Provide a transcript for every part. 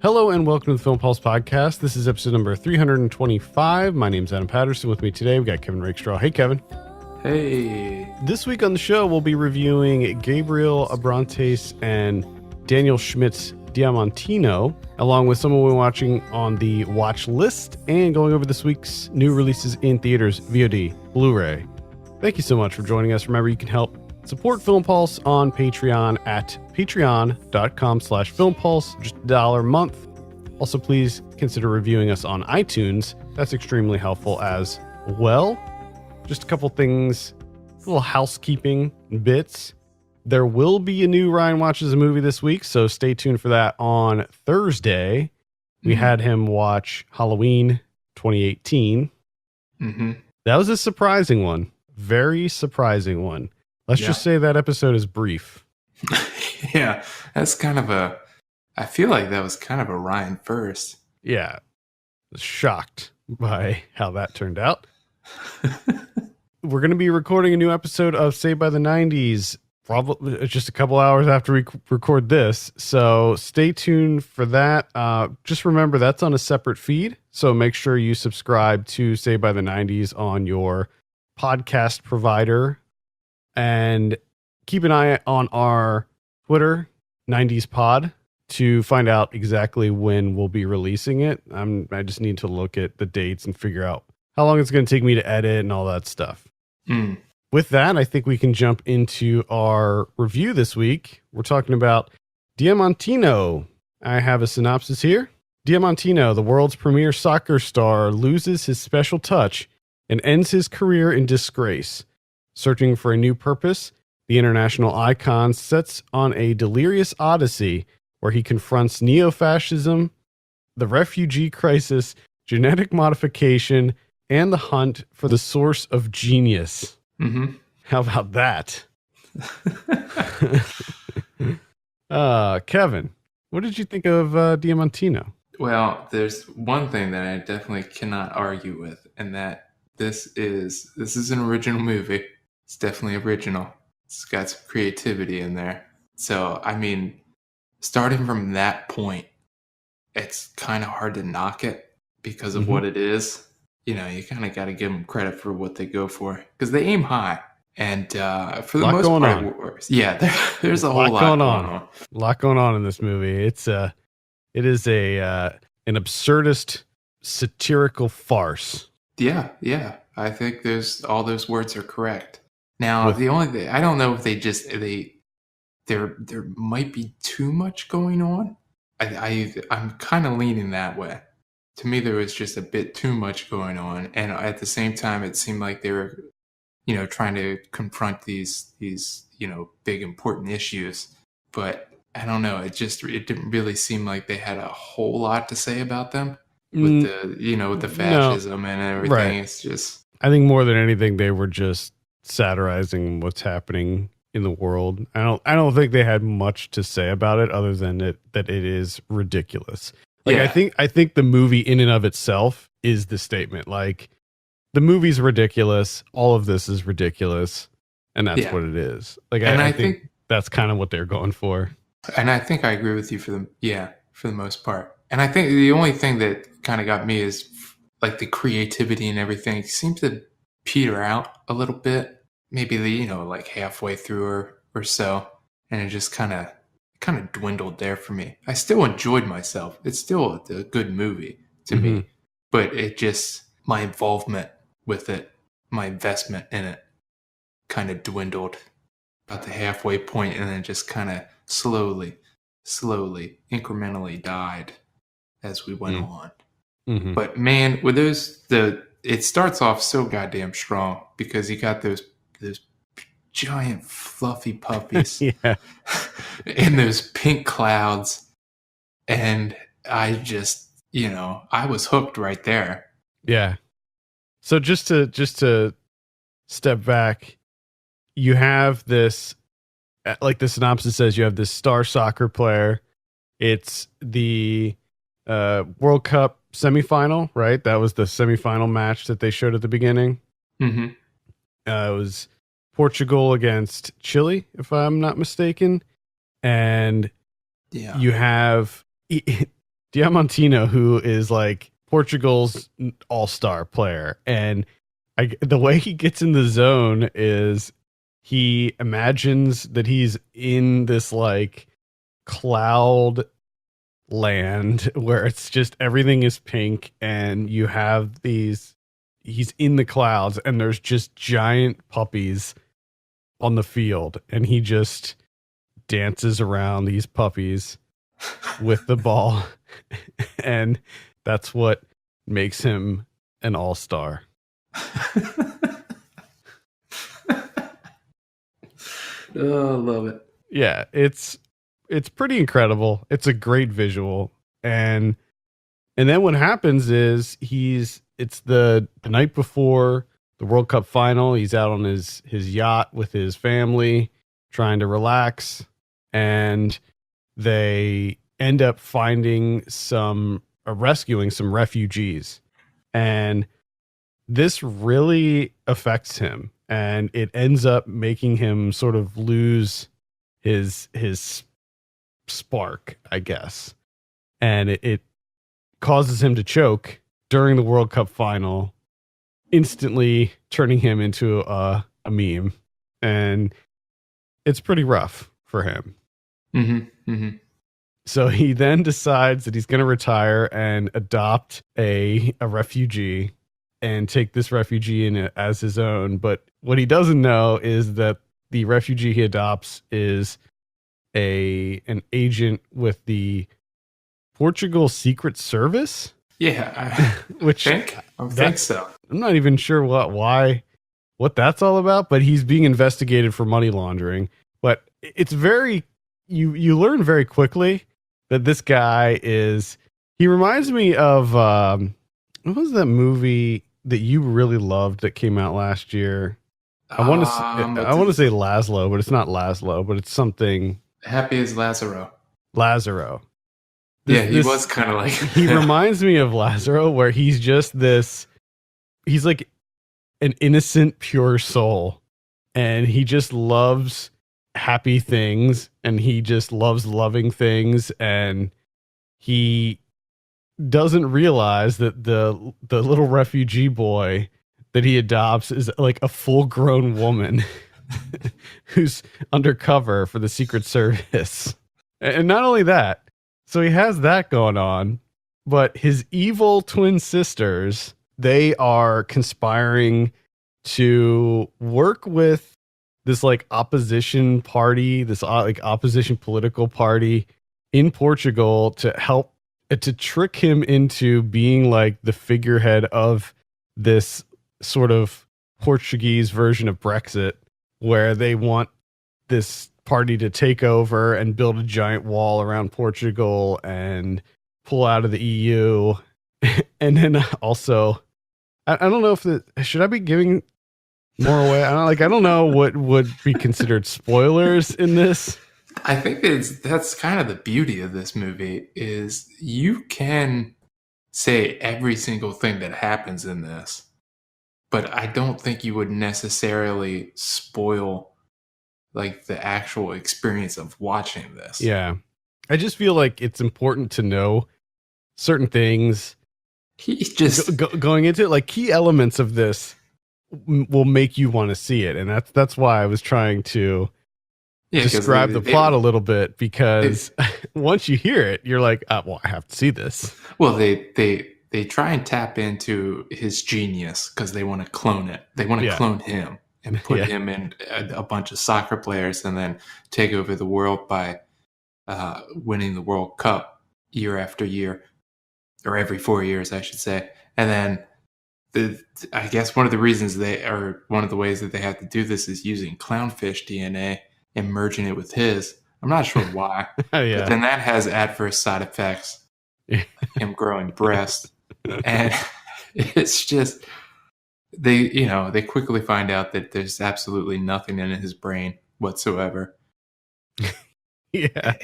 Hello and welcome to the Film Pulse podcast. This is episode number 325. My name's Adam Patterson. With me today, we got Kevin Rakestraw. Hey, Kevin. Hey. This week on the show, we'll be reviewing Gabriel Abrantes and Daniel Schmidt's Diamantino, along with someone we're watching on the watch list and going over this week's new releases in theaters, VOD, Blu-ray. Thank you so much for joining us. Remember, you can help support Film Pulse on Patreon at patreon.com/filmpulse, just $1 a month. Also, please consider reviewing us on iTunes. That's extremely helpful as well. Just a couple things, little housekeeping bits. There will be a new Ryan Watches a Movie this week, so stay tuned for that on Thursday. We had him watch Halloween 2018. That was a surprising one. Very surprising one. Let's just say that episode is brief. Yeah, that's kind of I feel like that was kind of a Ryan first. Yeah. I was shocked by how that turned out. We're going to be recording a new episode of Saved by the 90s, probably just a couple hours after we record this. So stay tuned for that. Just remember that's on a separate feed. So make sure you subscribe to Saved by the 90s on your podcast provider. And keep an eye on our Twitter, 90s Pod, to find out exactly when we'll be releasing it. I just need to look at the dates and figure out how long it's going to take me to edit and all that stuff. With that, I think we can jump into our review this week. We're talking about Diamantino. I have a synopsis here. Diamantino, the world's premier soccer star, loses his special touch and ends his career in disgrace. Searching for a new purpose, the international icon sets on a delirious odyssey where he confronts neo-fascism, the refugee crisis, genetic modification, and the hunt for the source of genius. How about that? Kevin, what did you think of Diamantino? Well, there's one thing that I definitely cannot argue with, and that this is an original movie. It's definitely original. It's got some creativity in there. So, I mean, starting from that point, it's kind of hard to knock it because of what it is. You know, you kind of got to give them credit for what they go for because they aim high. And for the most part, it works. Yeah, there's a whole lot going on. A lot going on in this movie. It is an absurdist satirical farce. Yeah. I think all those words are correct. Now, the only thing, I don't know if there might be too much going on. I'm kind of leaning that way. To me, there was just a bit too much going on. And at the same time, it seemed like they were, trying to confront these, big important issues. But I don't know. It didn't really seem like they had a whole lot to say about them with the fascism and everything. Right. It's just, I think more than anything, they were just satirizing what's happening in the world. I don't think they had much to say about it other than that it is ridiculous. Like, yeah. I think the movie in and of itself is the statement. Like, the movie's ridiculous. All of this is ridiculous. And that's what it is. Like, and I think that's kind of what they're going for. And I think I agree with you for the most part. And I think the only thing that kind of got me is like the creativity and everything seems to peter out a little bit. Maybe like halfway through or so. And it just kind of dwindled there for me. I still enjoyed myself. It's still a good movie to me, but it just, my involvement with it, my investment in it kind of dwindled about the halfway point and then just kind of slowly, incrementally died as we went on. But man, with it starts off so goddamn strong because you got those giant fluffy puppies in those pink clouds, and I just I was hooked right there. Yeah. So just to step back, you have this, like the synopsis says, you have this star soccer player. It's the World Cup semifinal, right? That was the semifinal match that they showed at the beginning. It was Portugal against Chile, if I'm not mistaken. And you have Diamantino, who is like Portugal's all-star player. And the way he gets in the zone is he imagines that he's in this like cloud land where it's just everything is pink and you have these, he's in the clouds and there's just giant puppies on the field and he just dances around these puppies with the ball. And that's what makes him an all-star. Oh, I love it. Yeah, it's pretty incredible. It's a great visual. And then what happens is it's the night before the World Cup final. He's out on his yacht with his family trying to relax, and they end up rescuing some refugees. And this really affects him, and it ends up making him sort of lose his spark, I guess. And it causes him to choke during the World Cup final, instantly turning him into a meme. And it's pretty rough for him. Mm-hmm. Mm-hmm. So he then decides that he's going to retire and adopt a refugee and take this refugee in as his own. But what he doesn't know is that the refugee he adopts is an agent with the Portugal Secret Service. Yeah, I think so. I'm not even sure what that's all about, but he's being investigated for money laundering. But it's very, you learn very quickly that this guy he reminds me of, what was that movie that you really loved that came out last year? I want to say Laszlo, but it's not Laszlo, but it's something. Happy as Lazaro. Lazaro. He was kind of like. He reminds me of Lazaro, where he's just he's like an innocent, pure soul, and he just loves happy things, and he just loves loving things, and he doesn't realize that the little refugee boy that he adopts is like a full-grown woman who's undercover for the Secret Service. And not only that, so he has that going on, but his evil twin sisters, they are conspiring to work with this like opposition party, this like opposition political party in Portugal to help to trick him into being like the figurehead of this sort of Portuguese version of Brexit, where they want this party to take over and build a giant wall around Portugal and pull out of the EU. And then also, I don't know if should I be giving more away? I don't know what would be considered spoilers in this. I think that's kind of the beauty of this movie is you can say every single thing that happens in this, but I don't think you would necessarily spoil like the actual experience of watching this. Yeah. I just feel like it's important to know certain things. He's just going into it, like key elements of this will make you want to see it. And that's why I was trying to describe the plot a little bit, because once you hear it, you're like, well, I have to see this. Well, they try and tap into his genius because they want to clone it. They want to clone him and put him in a bunch of soccer players and then take over the world by winning the World Cup year after year, or every 4 years, I should say. And then I guess one of the ways that they have to do this is using clownfish DNA and merging it with his. I'm not sure why. But then that has adverse side effects. Him growing breasts. And it's just they quickly find out that there's absolutely nothing in his brain whatsoever. Yeah.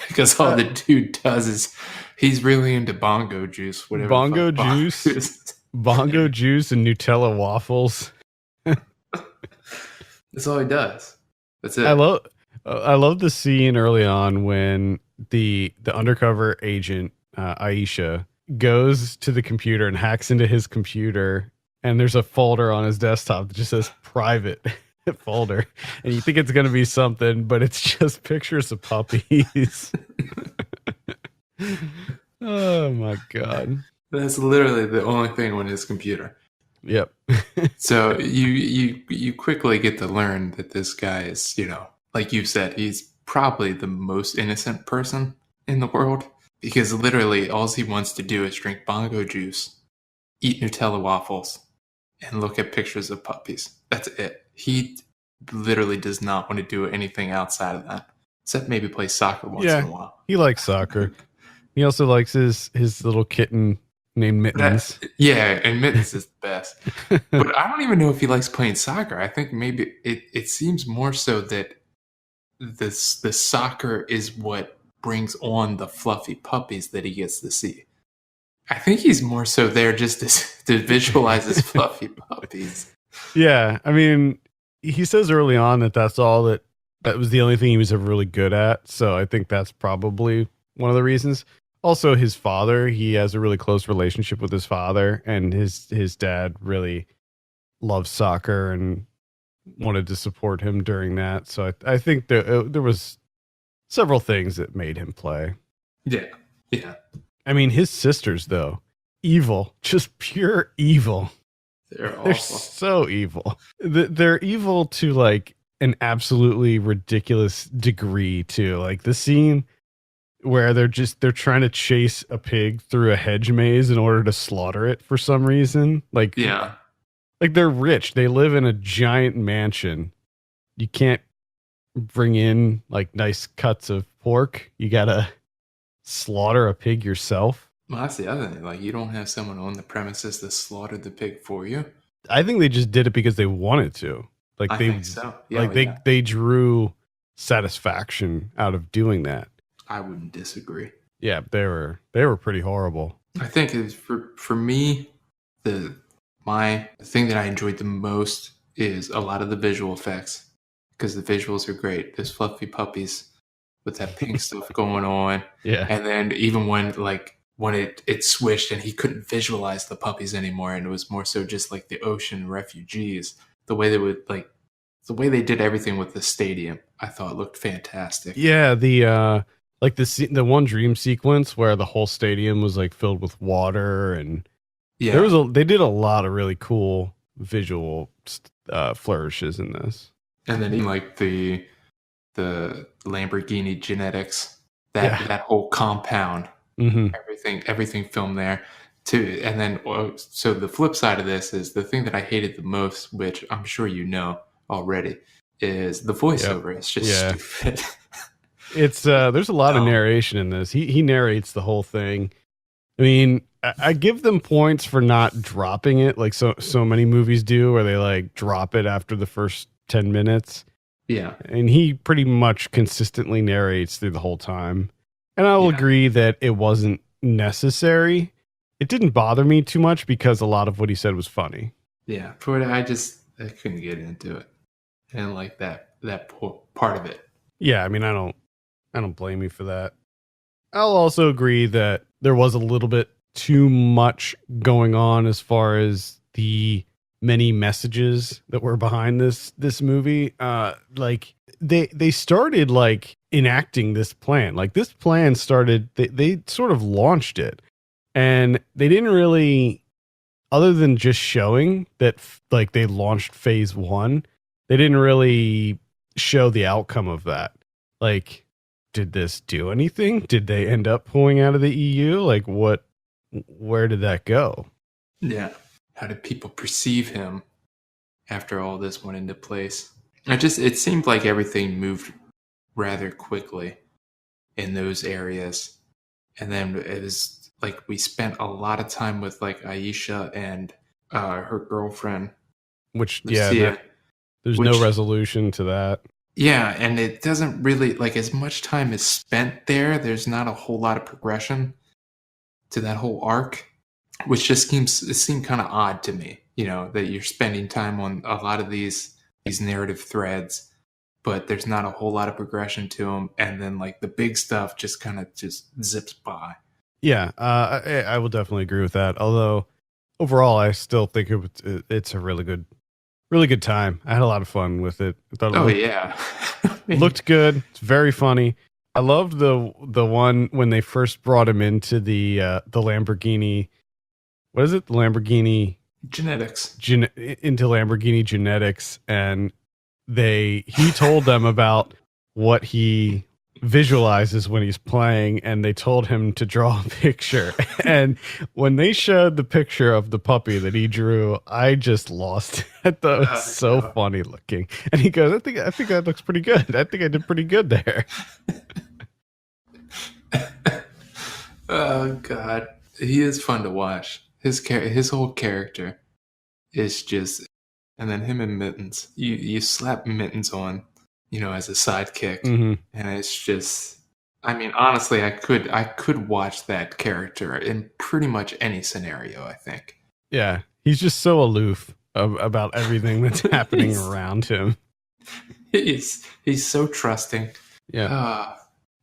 Because all the dude does is he's really into bongo juice, whatever. Bongo juice and Nutella waffles. That's all he does. That's it. I love the scene early on when the undercover agent Aisha, goes to the computer and hacks into his computer, and there's a folder on his desktop that just says private folder, and you think it's going to be something, but it's just pictures of puppies. Oh my god. That's literally the only thing on his computer. Yep. So you quickly get to learn that this guy is, like you said, he's probably the most innocent person in the world, because literally all he wants to do is drink bongo juice, eat Nutella waffles, and look at pictures of puppies. That's it. He literally does not want to do anything outside of that, except maybe play soccer once in a while. He likes soccer. He also likes his little kitten named Mittens. And Mittens is the best. But I don't even know if he likes playing soccer. I think maybe it seems more so that the soccer is what brings on the fluffy puppies that he gets to see. I think he's more so there just to visualize his fluffy puppies. Yeah, I mean, he says early on that that was the only thing he was ever really good at. So I think that's probably one of the reasons. Also, his father, he has a really close relationship with his father, and his dad really loves soccer and wanted to support him during that. So I think there was several things that made him play. Yeah. I mean, his sisters, though, evil, just pure evil. They're awful. They're so evil. They're evil to like an absolutely ridiculous degree too. Like the scene where they're trying to chase a pig through a hedge maze in order to slaughter it for some reason. Like, yeah. Like they're rich. They live in a giant mansion. You can't bring in like nice cuts of pork. You gotta slaughter a pig yourself. Well, that's the other thing. Like, you don't have someone on the premises that slaughtered the pig for you. I think they just did it because they wanted to. Like I think so. Yeah, like they drew satisfaction out of doing that. I wouldn't disagree. Yeah, they were pretty horrible. I think it's for me, the thing that I enjoyed the most is a lot of the visual effects, because the visuals are great. There's fluffy puppies with that pink stuff going on. Yeah. And then even when it switched and he couldn't visualize the puppies anymore, and it was more so just like the ocean refugees, the way they did everything with the stadium, I thought looked fantastic. Yeah, the one dream sequence where the whole stadium was like filled with water, and they did a lot of really cool visual flourishes in this. And then even like the Lamborghini genetics, that whole compound, everything filmed there too. And then so the flip side of this is the thing that I hated the most, which I'm sure you know already, is the voiceover. It's just stupid. It's there's a lot of narration in this. He narrates the whole thing. I mean, I give them points for not dropping it like so many movies do, where they like drop it after the first 10 minutes. Yeah. And he pretty much consistently narrates through the whole time. And I will agree that it wasn't necessary. It didn't bother me too much because a lot of what he said was funny. Yeah. I couldn't get into it. And like that part of it. Yeah, I mean, I don't blame you for that. I'll also agree that there was a little bit too much going on as far as the many messages that were behind this movie. Like they started like enacting this plan. Like this plan started, they sort of launched it, and they didn't really, other than just showing that like they launched phase 1, they didn't really show the outcome of that. Like, did this do anything? Did they end up pulling out of the EU? Like where did that go? Yeah. How did people perceive him after all this went into place? It seemed like everything moved rather quickly in those areas. And then it was like we spent a lot of time with like Aisha and her girlfriend. Which, Lucia, there's no resolution to that. Yeah, and it doesn't really, like, as much time is spent there, there's not a whole lot of progression to that whole arc, which just seemed kind of odd to me, that you're spending time on a lot of these narrative threads, but there's not a whole lot of progression to them, and then, like, the big stuff just kind of just zips by. Yeah, I will definitely agree with that. Although overall, I still think it's a really good time. I had a lot of fun with it. I thought it Oh yeah. I mean, looked good. It's very funny. I loved the one when they first brought him into the Lamborghini. What is it? The Lamborghini genetics. into Lamborghini genetics, and he told them about what he visualizes when he's playing, and they told him to draw a picture. And when they showed the picture of the puppy that he drew, I just lost it. I thought it was so funny looking. And he goes, I think that looks pretty good. I think I did pretty good there. Oh God, he is fun to watch. His whole character is just, and then him and Mittens. You slap Mittens on, as a sidekick, Mm-hmm. and it's just. I mean, honestly, I could watch that character in pretty much any scenario. I think. Yeah, he's just so aloof about everything that's happening around him. He's so trusting. Yeah.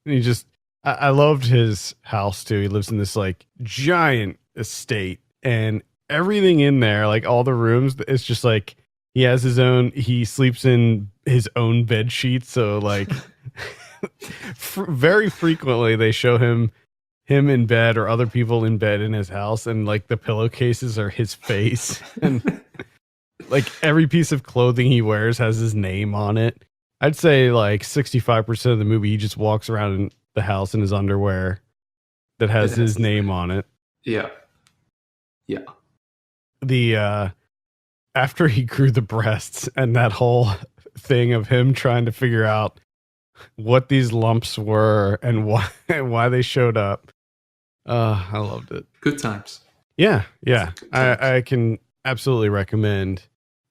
He just, I loved his house too. He lives in this like giant estate, and everything in there, like all the rooms, it's just like he has he sleeps in his own bed sheets. So like very frequently they show him in bed or other people in bed in his house, and like the pillowcases are his face, and like every piece of clothing he wears has his name on it. I'd say like 65% of the movie, he just walks around in the house in his underwear that has his name on it. Yeah. Yeah. The, after he grew the breasts and that whole thing of him trying to figure out what these lumps were and why they showed up. I loved it. Good times. Yeah. Yeah. I can absolutely recommend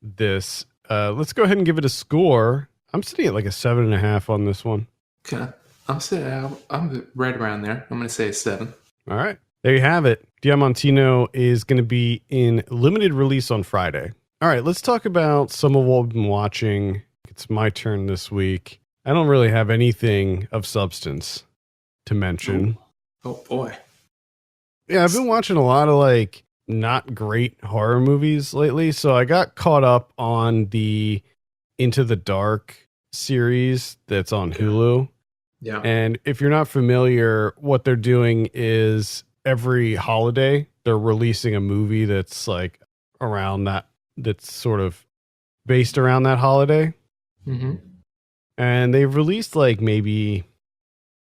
this. Let's go ahead and give it a score. I'm sitting at like a 7.5 on this one. Okay. I'm right around there. I'm going to say a 7. All right. There you have it. Diamantino is going to be in limited release on Friday. All right. Let's talk about some of what we've been watching. It's my turn this week. I don't really have anything of substance to mention. Oh boy. Yeah, I've been watching a lot of like not great horror movies lately. So I got caught up on the Into the Dark series that's on Hulu. Yeah. And if you're not familiar, what they're doing is every holiday, they're releasing a movie that's like that's sort of based around that holiday. Mm-hmm. And they've released like maybe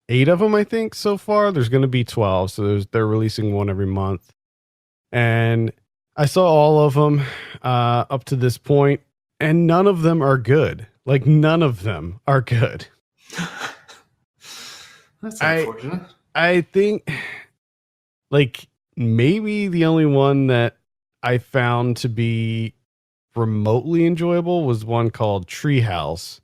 8 of them, I think, so far. There's going to be 12. So they're releasing one every month. And I saw all of them up to this point, and none of them are good. Like, none of them are good. That's unfortunate. I think, like, maybe the only one that I found to be remotely enjoyable was one called Treehouse.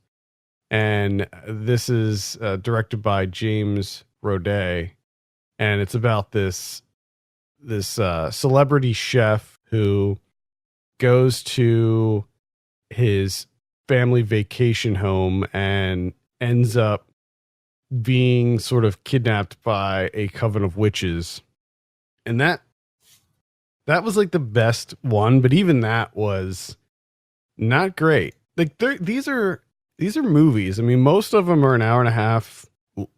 And this is directed by James Roday. And it's about this celebrity chef who goes to his family vacation home and ends up being sort of kidnapped by a coven of witches. And that was like the best one, but even that was not great. Like these are movies. I mean, most of them are an hour and a half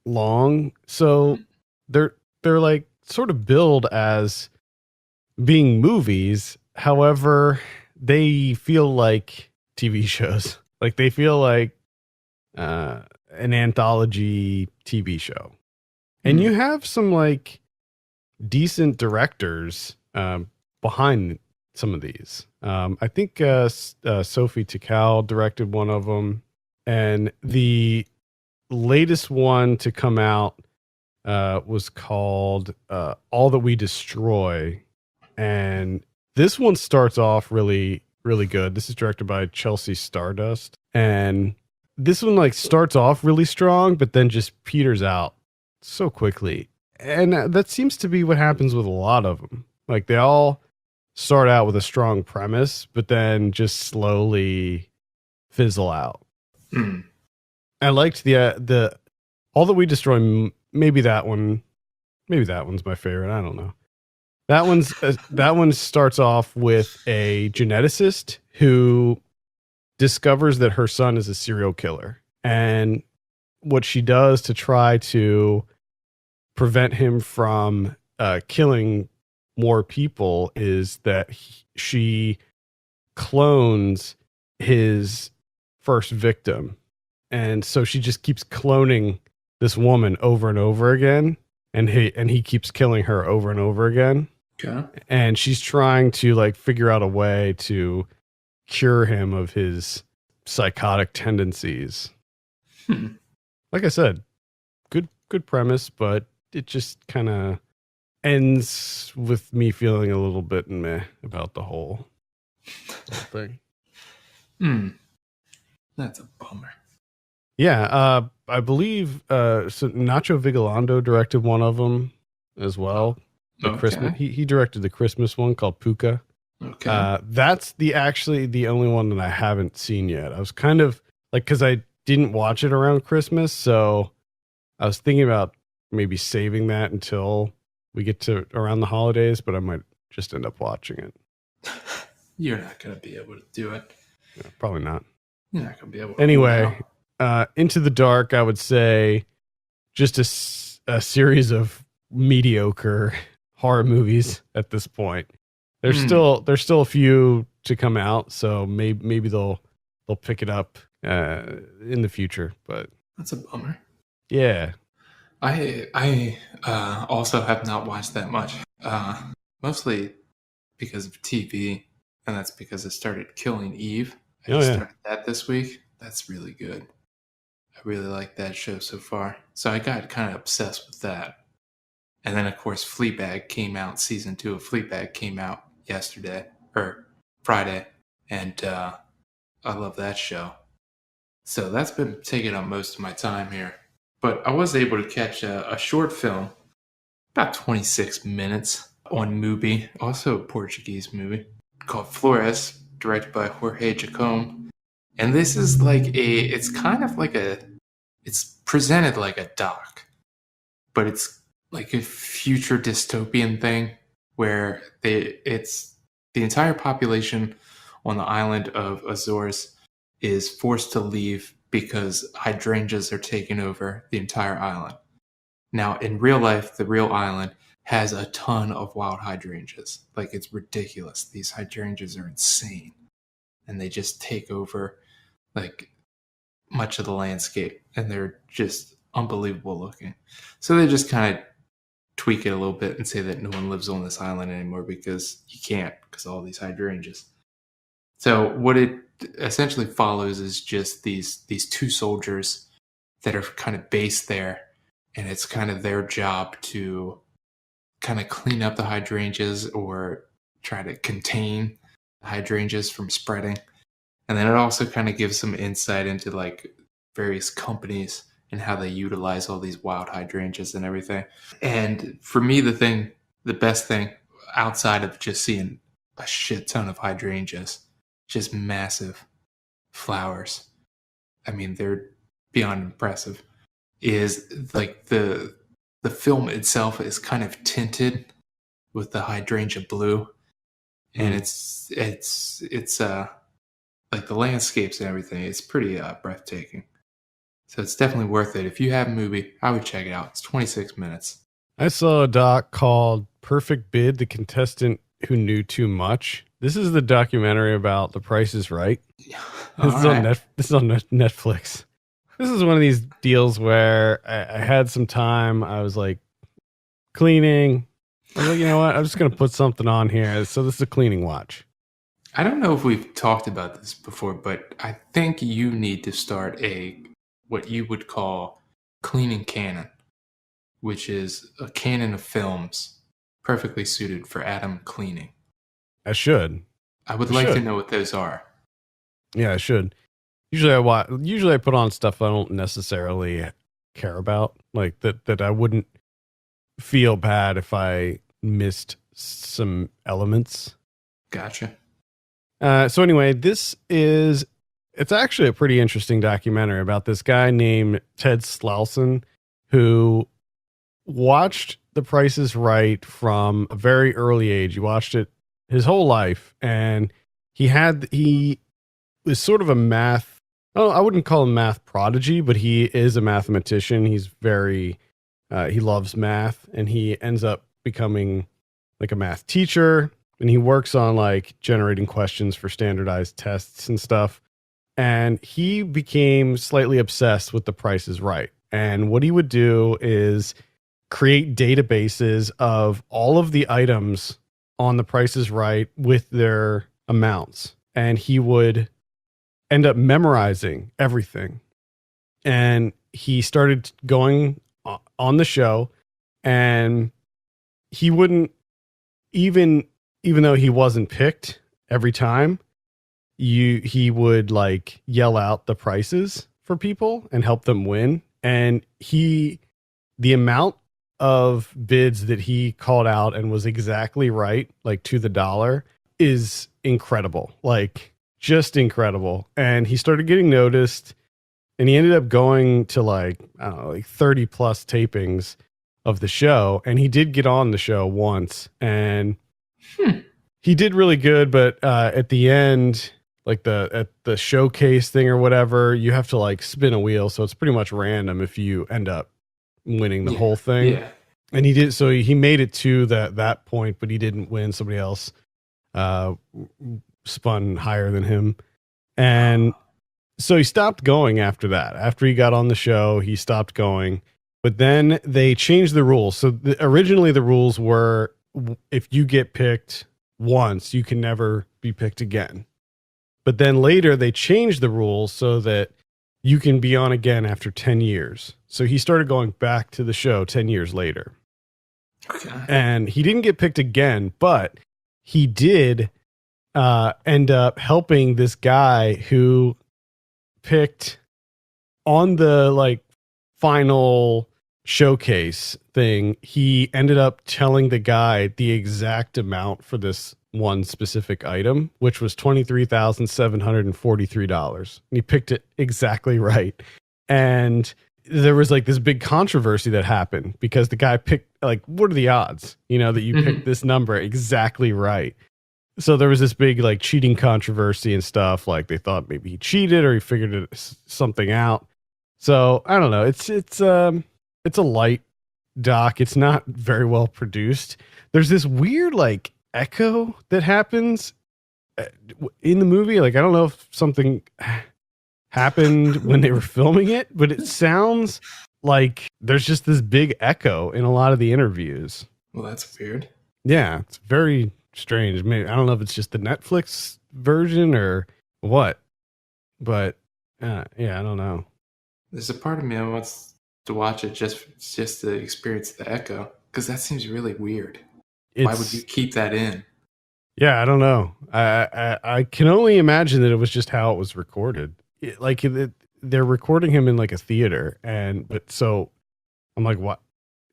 long, so they're like sort of billed as being movies. However, they feel like TV shows. Like they feel like an anthology TV show. And you have some like decent directors behind some of these. I think Sophie Takal directed one of them, and the latest one to come out was called All That We Destroy, and this one starts off really, really good. This is directed by Chelsea Stardust, and this one like starts off really strong, but then just peters out so quickly. And that seems to be what happens with a lot of them. Like they all start out with a strong premise, but then just slowly fizzle out. I liked the All That We Destroy. Maybe that one maybe that one's my favorite. I don't know. That one starts off with a geneticist who discovers that her son is a serial killer, and what she does to try to prevent him from killing more people is that she clones his first victim. And so she just keeps cloning this woman over and over again. And he keeps killing her over and over again. Okay. And she's trying to like figure out a way to cure him of his psychotic tendencies. Like I said, good premise, but it just kind of ends with me feeling a little bit meh about the whole thing. That's a bummer. Yeah, I believe so Nacho Vigalondo directed one of them as well. Christmas. He directed the Christmas one called Puka. Okay. That's actually the only one that I haven't seen yet. I was kind of like, because I didn't watch it around Christmas, so I was thinking about maybe saving that until we get to around the holidays, but I might just end up watching it. You're not going to be able to do it. Yeah, probably not. You're not going to be able to. Anyway, Into the Dark, I would say just a series of mediocre horror movies at this point. There's still a few to come out, so maybe they'll pick it up in the future, but that's a bummer. Yeah. I also have not watched that much, mostly because of TV, and that's because I started Killing Eve. I started that this week. That's really good. I really like that show so far. So I got kind of obsessed with that. And then, of course, Fleabag came out. Season 2 of Fleabag came out Friday, and I love that show. So that's been taking up most of my time here. But I was able to catch a short film, about 26 minutes, on Mubi, also a Portuguese movie, called Flores, directed by Jorge Jacome. And this is it's presented like a doc, but it's like a future dystopian thing where the entire population on the island of Azores is forced to leave because hydrangeas are taking over the entire island. Now, in real life, the real island has a ton of wild hydrangeas. Like, it's ridiculous. These hydrangeas are insane. And they just take over, like, much of the landscape. And they're just unbelievable looking. So they just kind of tweak it a little bit and say that no one lives on this island anymore because you can't, because of all these hydrangeas. So what it essentially follows is just these two soldiers that are kind of based there, and it's kind of their job to kind of clean up the hydrangeas or try to contain the hydrangeas from spreading. And then it also kind of gives some insight into like various companies and how they utilize all these wild hydrangeas and everything. And for me, the best thing outside of just seeing a shit ton of hydrangeas, just massive flowers, I mean, they're beyond impressive, is like the film itself is kind of tinted with the hydrangea blue, and it's like the landscapes and everything, it's pretty breathtaking. So it's definitely worth it. If you have a movie, I would check it out. It's 26 minutes. I saw a doc called Perfect Bid, The Contestant Who Knew Too Much. This is the documentary about The Price is Right. This is on Netflix. This is one of these deals where I had some time. I was like cleaning. I was like, you know what? I'm just going to put something on here. So this is a cleaning watch. I don't know if we've talked about this before, but I think you need to start what you would call cleaning canon, which is a canon of films perfectly suited for Adam cleaning. I should. I would like to know what those are. Yeah, I should. Usually I put on stuff I don't necessarily care about, like that I wouldn't feel bad if I missed some elements. Gotcha. So anyway, it's actually a pretty interesting documentary about this guy named Ted Slauson, who watched The Price is Right from a very early age. He watched it his whole life, and he was sort of a math. Oh, I wouldn't call him math prodigy, but he is a mathematician. He's very he loves math, and he ends up becoming like a math teacher, and he works on like generating questions for standardized tests and stuff. And he became slightly obsessed with The Price is Right. And what he would do is create databases of all of the items on The Price is Right with their amounts. And he would end up memorizing everything. And he started going on the show, and he wouldn't even though he wasn't picked every time, he would like yell out the prices for people and help them win. And the amount of bids that he called out and was exactly right, like to the dollar, is incredible, like just incredible. And he started getting noticed, and he ended up going to like, I don't know, like 30 plus tapings of the show. And he did get on the show once, and he did really good. But at the end, like at the showcase thing or whatever, you have to like spin a wheel. So it's pretty much random if you end up winning the whole thing. Yeah. And he did. So he made it to that point, but he didn't win. Somebody else spun higher than him. And so he stopped going after that. After he got on the show, he stopped going. But then they changed the rules. So originally the rules were, if you get picked once, you can never be picked again. But then later they changed the rules so that you can be on again after 10 years. So he started going back to the show 10 years later. Okay. And he didn't get picked again, but he did end up helping this guy who picked on the like final showcase thing. He ended up telling the guy the exact amount for this one specific item, which was $23,743. And he picked it exactly right. And there was like this big controversy that happened because the guy picked, like, what are the odds, that you picked this number exactly right? So there was this big like cheating controversy and stuff. Like they thought maybe he cheated or he figured something out. So I don't know. It's a light doc. It's not very well produced. There's this weird like echo that happens in the movie. Like I don't know if something happened when they were filming it, but it sounds like there's just this big echo in a lot of the interviews. Well, that's weird. Yeah, it's very strange. Maybe I don't know if it's just the Netflix version or what, but yeah, I don't know. There's a part of me that wants to watch it just to experience the echo, because that seems really weird. Why would you keep that in? Yeah, I don't know. I can only imagine that it was just how it was recorded. They're recording him in like a theater, but so I'm like, what?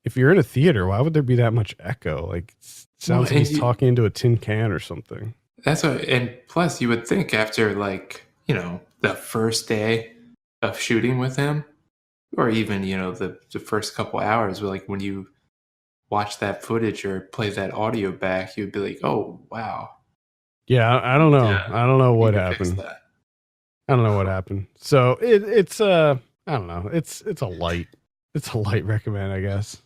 If you're in a theater, why would there be that much echo? Like, it sounds like he's talking into a tin can or something. That's what, and plus, you would think after like the first day of shooting with him, or even the first couple hours, like when you watch that footage or play that audio back, you'd be like, oh wow. Yeah, I don't know. Yeah, I don't know what happened. I don't know what happened. So it's I don't know. It's a light recommend, I guess.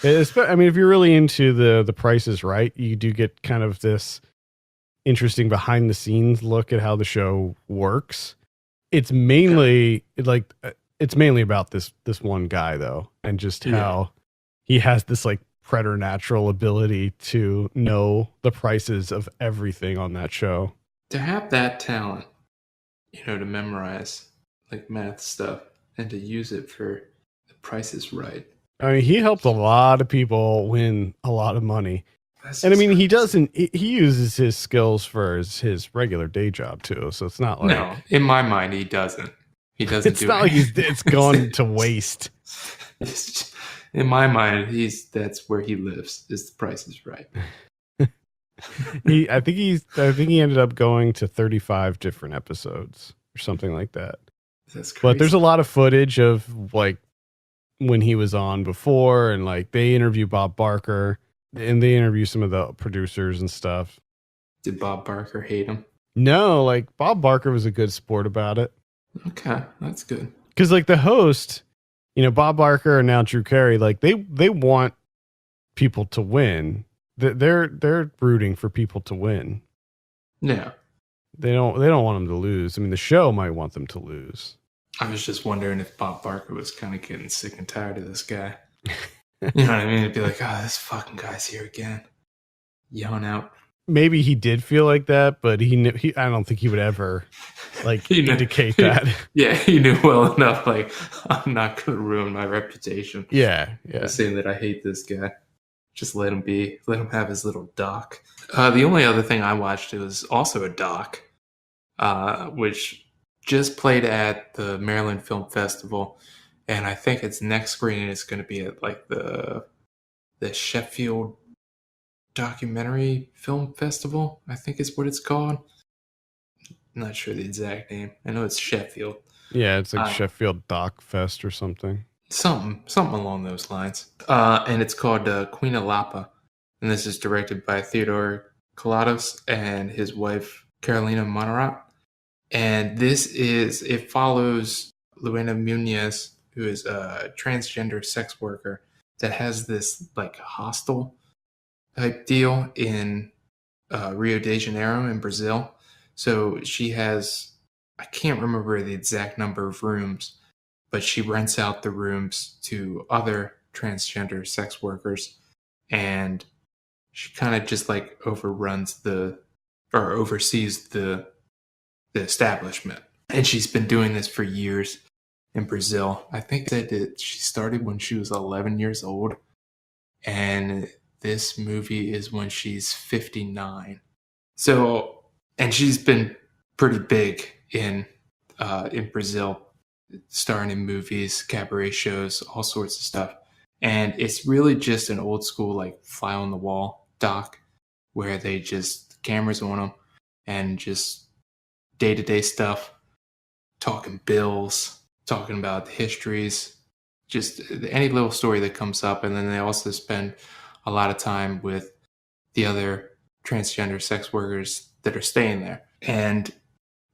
I mean, if you're really into the Price is Right, you do get kind of this interesting behind the scenes look at how the show works. It's mainly about this one guy though, and just how he has this like preternatural ability to know the prices of everything on that show. To have that talent, to memorize like math stuff and to use it for The Price is Right. I mean, he helped a lot of people win a lot of money. And I mean, he uses his skills for his regular day job too. So it's not like, no, in my mind, he doesn't. It's not like it's gone to waste. In my mind, that's where he lives. Is The Price is Right. I think he ended up going to 35 different episodes or something like that. That's crazy. But there's a lot of footage of like when he was on before, and like they interview Bob Barker and they interview some of the producers and stuff. Did Bob Barker hate him? No, like Bob Barker was a good sport about it. Okay, that's good. Because like the host, Bob Barker and now Drew Carey, like they want people to win. They're rooting for people to win. Yeah. They don't want them to lose. I mean, the show might want them to lose. I was just wondering if Bob Barker was kind of getting sick and tired of this guy. You know what I mean? It'd be like, oh, this fucking guy's here again, yelling out. Maybe he did feel like that, but I don't think he would ever indicate that. Yeah, he knew well enough. Like, I'm not going to ruin my reputation. Yeah. Saying that I hate this guy. Just let him be. Let him have his little doc. The only other thing I watched, it was also a doc, which just played at the Maryland Film Festival, and I think its next screening is going to be at like the Sheffield Documentary Film Festival, I think is what it's called. I'm not sure the exact name. I know it's Sheffield. Yeah, it's like Sheffield Doc Fest or something. Something along those lines. And it's called Queen of Lapa. And this is directed by Theodore Kalatos and his wife, Carolina Monarat. And it follows Luena Munoz, who is a transgender sex worker that has this like hostel type deal in Rio de Janeiro in Brazil. So she has, I can't remember the exact number of rooms, but she rents out the rooms to other transgender sex workers, and she kind of just like oversees the establishment. And she's been doing this for years in Brazil. I think that she started when she was 11 years old, and this movie is when she's 59. So, and she's been pretty big in Brazil, starring in movies, cabaret shows, all sorts of stuff. And it's really just an old school, like fly on the wall doc where they just cameras on them and just day-to-day stuff, talking bills, talking about the histories, just any little story that comes up. And then they also spend a lot of time with the other transgender sex workers that are staying there. And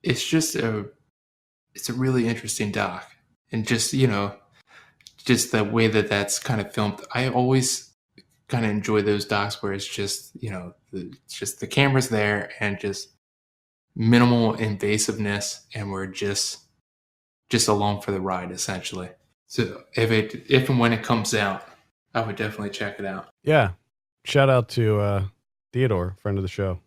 it's just it's a really interesting doc. And just, just the way that that's kind of filmed. I always kind of enjoy those docs where it's just, just the camera's there and just minimal invasiveness, and we're just along for the ride, essentially. So if and when it comes out, I would definitely check it out. Yeah. Shout out to Theodore, friend of the show.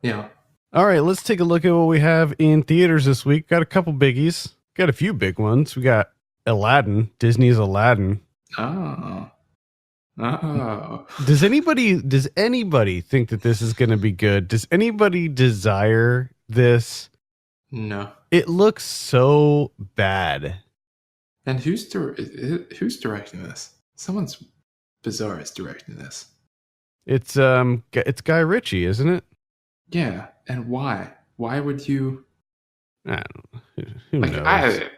Yeah. All right, let's take a look at what we have in theaters this week. Got a couple biggies. Got a few big ones. We got Aladdin, Disney's Aladdin. Oh. Does anybody think that this is going to be good? Does anybody desire this? No. It looks so bad. And who's directing this? Someone's bizarre is directing this. It's Guy Ritchie, isn't it? Yeah, and why? Why would you? I don't know. Who knows?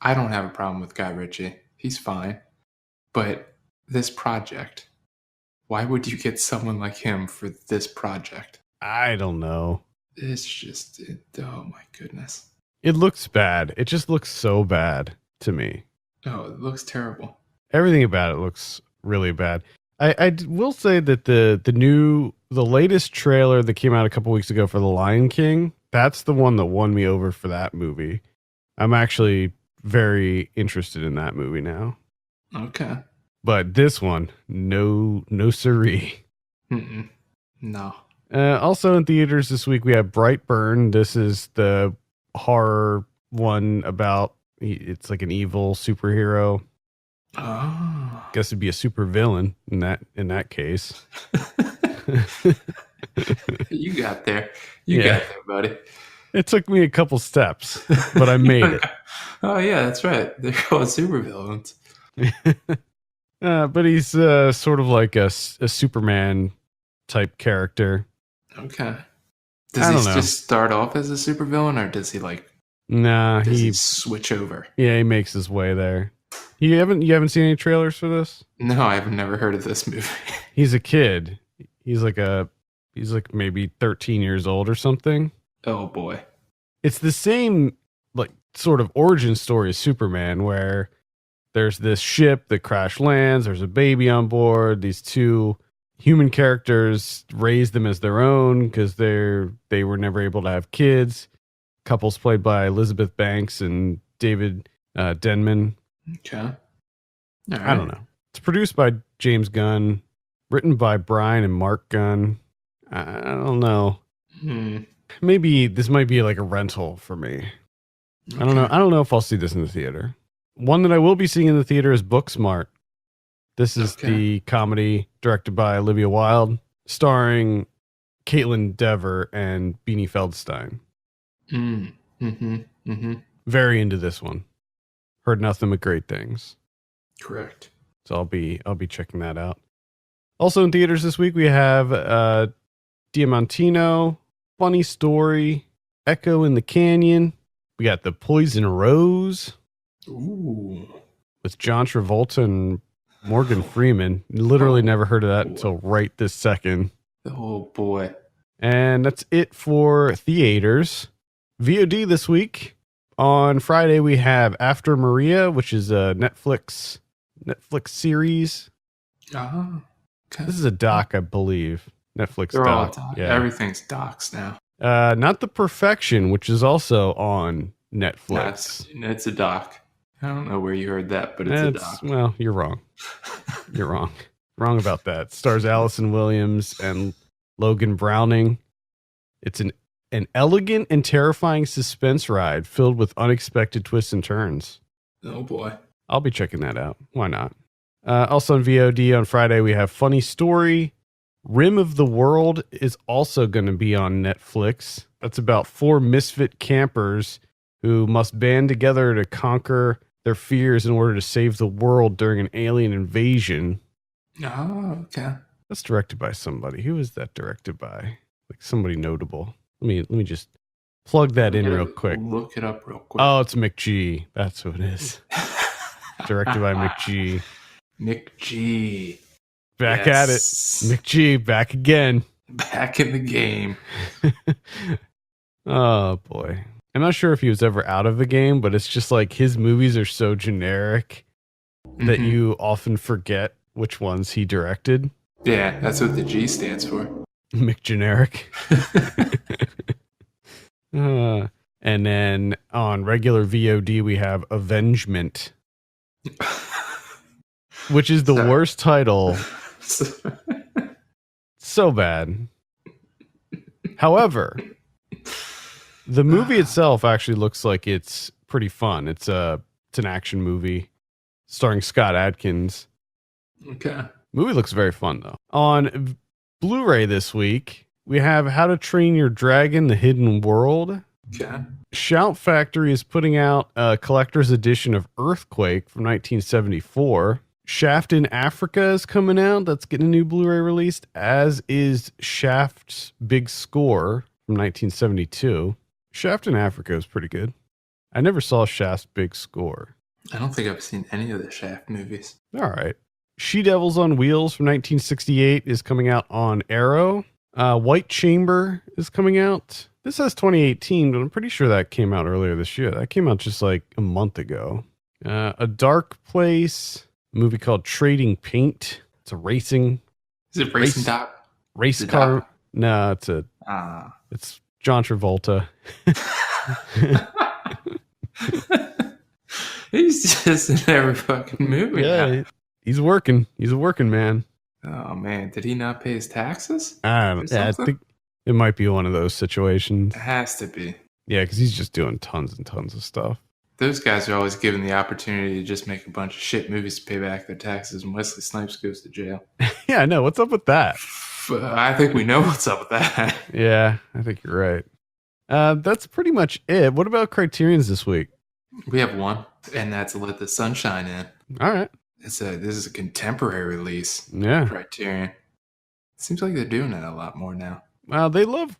I don't have a problem with Guy Ritchie. He's fine. But this project, why would you get someone like him for this project? I don't know. It's just, oh my goodness. It looks bad. It just looks so bad to me. Oh, it looks terrible. Everything about it looks really bad. I will say that the latest trailer that came out a couple weeks ago for The Lion King, that's the one that won me over for that movie. I'm actually very interested in that movie now. Okay. But this one, no siree. No. Also in theaters this week, we have Brightburn. This is the horror one about, it's like an evil superhero. Oh. Guess it'd be a super villain in that case. You got there. You got there, buddy. It took me a couple steps, but I made it. Oh yeah, that's right. They're called super villains. But he's sort of like a Superman type character. Okay. Does he just start off as a supervillain, or does he like? Nah, does he switch over? Yeah, he makes his way there. You haven't seen any trailers for this? No, I've never heard of this movie. He's a kid. He's like maybe 13 years old or something. Oh boy. It's the same like sort of origin story as Superman, where there's this ship that crash lands, there's a baby on board, these two human characters raise them as their own because they were never able to have kids. Couples played by Elizabeth Banks and David Denman. Okay. All right. I don't know. It's produced by James Gunn, written by Brian and Mark Gunn. I don't know. Maybe this might be like a rental for me. Okay. I don't know. I don't know if I'll see this in the theater. One that I will be seeing in the theater is Booksmart. This is the comedy directed by Olivia Wilde, starring Caitlin Dever and Beanie Feldstein. Very into this one. Heard nothing but great things. Correct. So I'll be checking that out. Also in theaters this week we have Diamantino, Funny Story, Echo in the Canyon. We got The Poison Rose. Ooh. With John Travolta and Morgan Freeman. Literally never heard of that until right this second. Oh boy. And that's it for theaters. VOD this week. On Friday we have After Maria, which is a Netflix series. Oh. Okay. This is a doc, I believe. Netflix They're doc. all Yeah. Everything's docs now. Not The Perfection, which is also on Netflix. It's a doc. I don't know where you heard that, but it's a doc. Well, you're wrong. You're wrong. Wrong about that. Stars Allison Williams and Logan Browning. It's an elegant and terrifying suspense ride filled with unexpected twists and turns. Oh boy. I'll be checking that out. Why not? Also on VOD on Friday, we have Funny Story. Rim of the World is also going to be on Netflix. That's about 4 misfit campers who must band together to conquer their fears in order to save the world during an alien invasion. Oh, okay. That's directed by somebody. Who is that directed by? Like somebody notable. Let me just plug that in real quick. Look it up real quick. Oh, it's McG. That's who it is. Directed by McG. McG. Back at it. McG, back again. Back in the game. Oh, boy. I'm not sure if he was ever out of the game, but it's just like his movies are so generic that you often forget which ones he directed. Yeah, that's what the G stands for. McGeneric. And then on regular VOD, we have Avengement, which is the worst title. So bad. However, the movie itself actually looks like it's pretty fun. It's an action movie starring Scott Adkins. Okay. Movie looks very fun though. On Blu-ray this week, we have How to Train Your Dragon: The Hidden World. Okay. Shout Factory is putting out a collector's edition of Earthquake from 1974. Shaft in Africa is coming out. That's getting a new Blu-ray released, as is Shaft's Big Score from 1972. Shaft in Africa is pretty good. I never saw Shaft's Big Score. I don't think I've seen any of the Shaft movies. All right. She Devils on Wheels from 1968 is coming out on Arrow. White Chamber is coming out. This says 2018, but I'm pretty sure that came out earlier this year. That came out just like a month ago. A Dark Place, a movie called Trading Paint. It's a racing. Is it racing doc? Race car. No, it's John Travolta. He's just in every fucking movie. Yeah, he's working. He's a working man. Oh man, did he not pay his taxes? I don't know. Yeah, I think it might be one of those situations. It has to be. Yeah, because he's just doing tons and tons of stuff. Those guys are always given the opportunity to just make a bunch of shit movies to pay back their taxes, and Wesley Snipes goes to jail. Yeah, I know. What's up with that? I think we know what's up with that. Yeah, I think you're right. That's pretty much it. What about Criterion's this week? We have one, and that's Let the Sunshine In. All right. This is a contemporary release. Yeah. Criterion. Seems like they're doing it a lot more now. Well, they love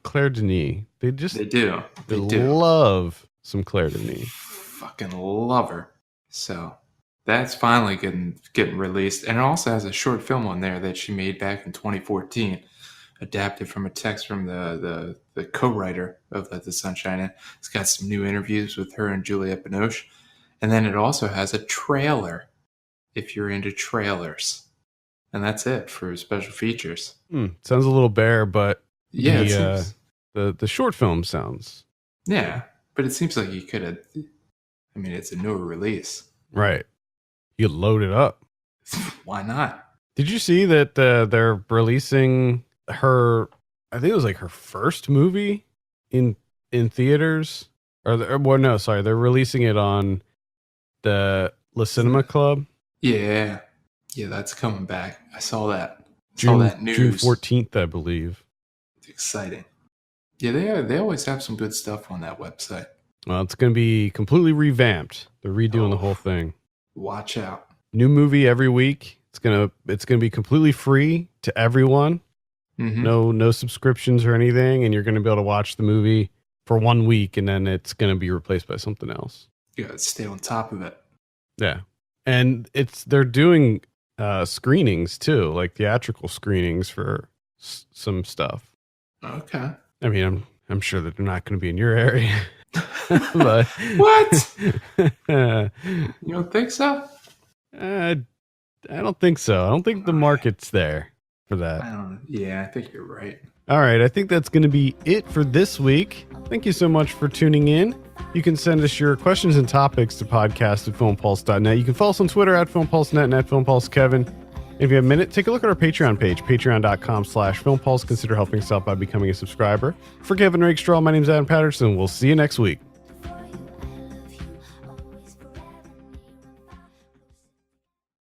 Claire Denis. They do. They love some Claire Denis. Fucking love her. So that's finally getting released. And it also has a short film on there that she made back in 2014, adapted from a text from the co-writer of Let the Sunshine In. It's got some new interviews with her and Juliette Binoche. And then it also has a trailer, if you're into trailers. And that's it for special features. Sounds a little bare, but yeah, the short film sounds. Yeah, but it seems like you could have. I mean, it's a newer release. Right. You load it up. Why not? Did you see that they're releasing her? I think it was like her first movie in theaters. They're releasing it on the La Cinema Club. Yeah, that's coming back. I saw that. June News. June 14th, I believe. It's exciting. Yeah, they always have some good stuff on that website. Well, it's going to be completely revamped. They're redoing the whole thing. Watch out. New movie every week. It's gonna be completely free to everyone. Mm-hmm. No subscriptions or anything, and you're going to be able to watch the movie for 1 week, and then it's going to be replaced by something else. You got to stay on top of it. Yeah, and they're doing screenings too, like theatrical screenings for some stuff. Okay. I mean, I'm sure that they're not going to be in your area. But what? You don't think so? I don't think so. I don't think the market's there for that. I think you're right. All right, I think that's going to be it for this week. Thank you so much for tuning in. You can send us your questions and topics to podcast@filmpulse.net. You can follow us on Twitter @filmpulse.net and @filmpulsekevin. If you have a minute, take a look at our Patreon page, patreon.com/filmpulse. Consider helping us out by becoming a subscriber. For Kevin Rakestraw, my name's Adam Patterson. We'll see you next week.